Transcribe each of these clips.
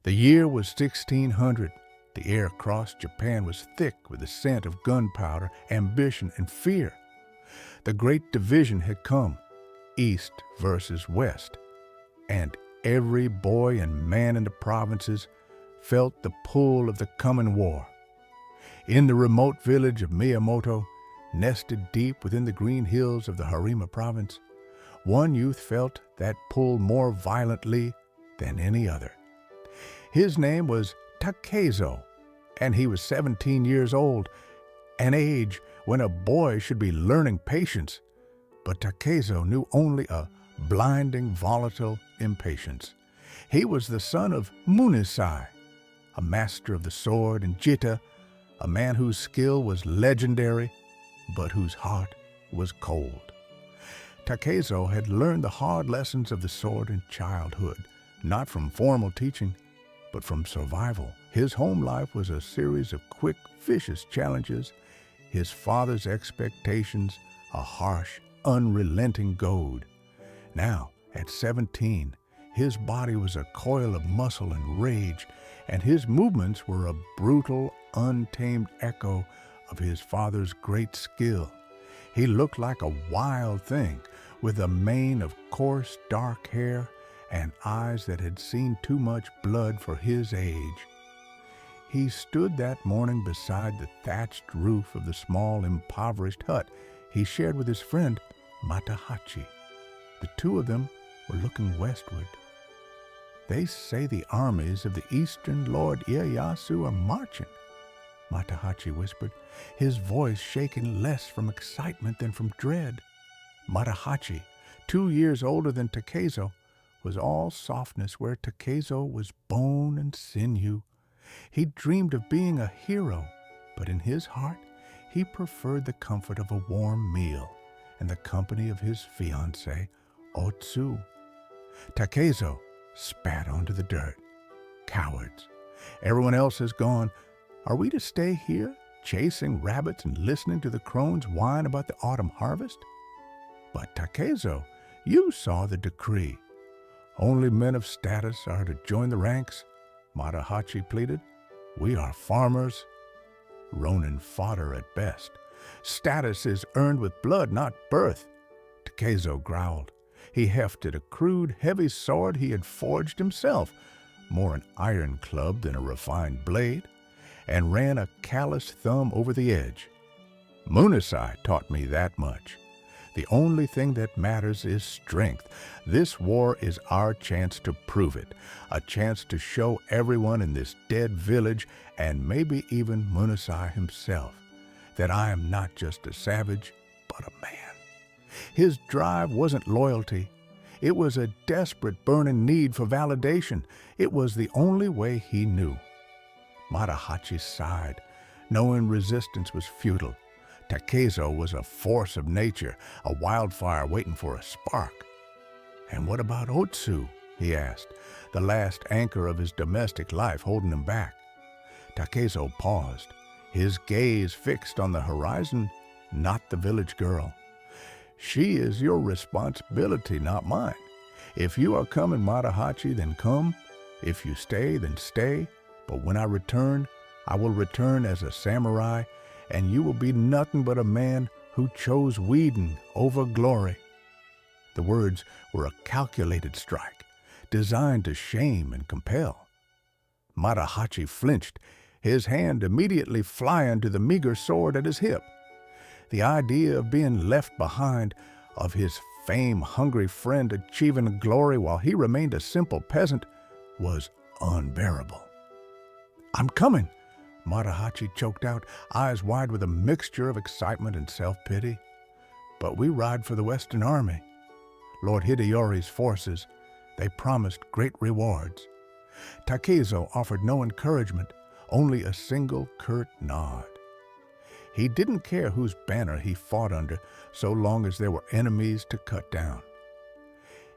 The year was 1600. The air across Japan was thick with the scent of gunpowder, ambition, and fear. The Great Division had come, East versus West, and every boy and man in the provinces felt the pull of the coming war. In the remote village of Miyamoto, nested deep within the green hills of the Harima province, one youth felt that pull more violently than any other. His name was Takezo, and he was 17 years old, an age when a boy should be learning patience. But Takezo knew only a blinding, volatile impatience. He was the son of Munisai, a master of the sword, and Jita, a man whose skill was legendary, but whose heart was cold. Takezo had learned the hard lessons of the sword in childhood, not from formal teaching, but from survival. His home life was a series of quick, vicious challenges, his father's expectations a harsh, unrelenting goad. Now, at 17, his body was a coil of muscle and rage, and his movements were a brutal, untamed echo of his father's great skill. He looked like a wild thing, with a mane of coarse, dark hair and eyes that had seen too much blood for his age. He stood that morning beside the thatched roof of the small, impoverished hut he shared with his friend Matahachi. The two of them were looking westward. "They say the armies of the eastern Lord Ieyasu are marching," Matahachi whispered, his voice shaken less from excitement than from dread. Matahachi, 2 years older than Takezo, was all softness where Takezo was bone and sinew. He dreamed of being a hero, but in his heart he preferred the comfort of a warm meal and the company of his fiancée, Otsu. Takezo spat onto the dirt. "Cowards! Everyone else has gone. Are we to stay here, chasing rabbits and listening to the crones whine about the autumn harvest?" "But Takezo, you saw the decree. Only men of status are to join the ranks," Matahachi pleaded. "We are farmers, Ronin fodder at best. Status is earned with blood, not birth." Takezo growled. He hefted a crude, heavy sword he had forged himself, more an iron club than a refined blade, and ran a callous thumb over the edge. "Munisai taught me that much. The only thing that matters is strength. This war is our chance to prove it, a chance to show everyone in this dead village, and maybe even Munisai himself, that I am not just a savage, but a man." His drive wasn't loyalty. It was a desperate, burning need for validation. It was the only way he knew. Matahachi sighed, knowing resistance was futile. Takezo was a force of nature, a wildfire waiting for a spark. "And what about Otsu?" he asked, the last anchor of his domestic life holding him back. Takezo paused, his gaze fixed on the horizon, not the village girl. "She is your responsibility, not mine. If you are coming, Matahachi, then come. If you stay, then stay. But when I return, I will return as a samurai, and you will be nothing but a man who chose weeding over glory." The words were a calculated strike, designed to shame and compel. Matahachi flinched, his hand immediately flying to the meager sword at his hip. The idea of being left behind, of his fame-hungry friend achieving glory while he remained a simple peasant, was unbearable. "I'm coming," Matahachi choked out, eyes wide with a mixture of excitement and self-pity. "But we ride for the Western Army. Lord Hideyori's forces, they promised great rewards." Takezo offered no encouragement, only a single curt nod. He didn't care whose banner he fought under, so long as there were enemies to cut down.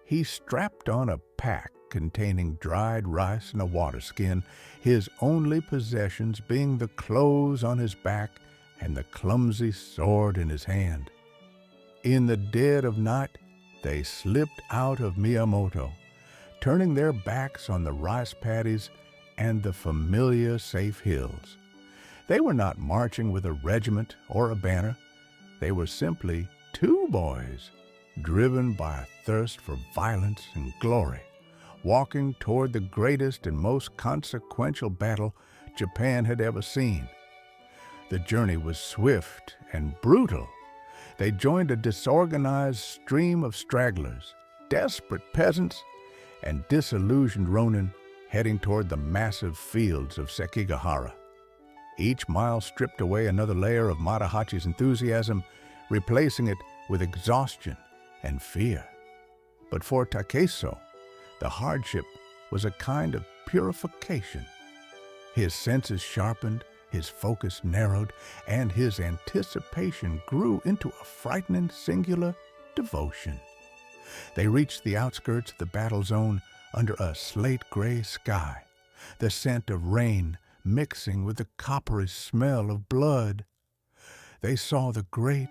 He strapped on a pack containing dried rice and a water skin, his only possessions being the clothes on his back and the clumsy sword in his hand. In the dead of night, they slipped out of Miyamoto, turning their backs on the rice paddies and the familiar safe hills. They were not marching with a regiment or a banner. They were simply two boys, driven by a thirst for violence and glory, walking toward the greatest and most consequential battle Japan had ever seen. The journey was swift and brutal. They joined a disorganized stream of stragglers, desperate peasants, and disillusioned ronin heading toward the massive fields of Sekigahara. Each mile stripped away another layer of Matahachi's enthusiasm, replacing it with exhaustion and fear. But for Takeso, the hardship was a kind of purification. His senses sharpened, his focus narrowed, and his anticipation grew into a frightening singular devotion. They reached the outskirts of the battle zone under a slate-gray sky, the scent of rain mixing with the coppery smell of blood. They saw the great,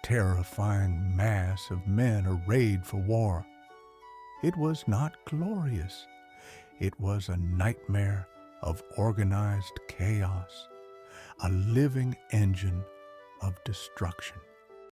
terrifying mass of men arrayed for war. It was not glorious. It was a nightmare of organized chaos, a living engine of destruction.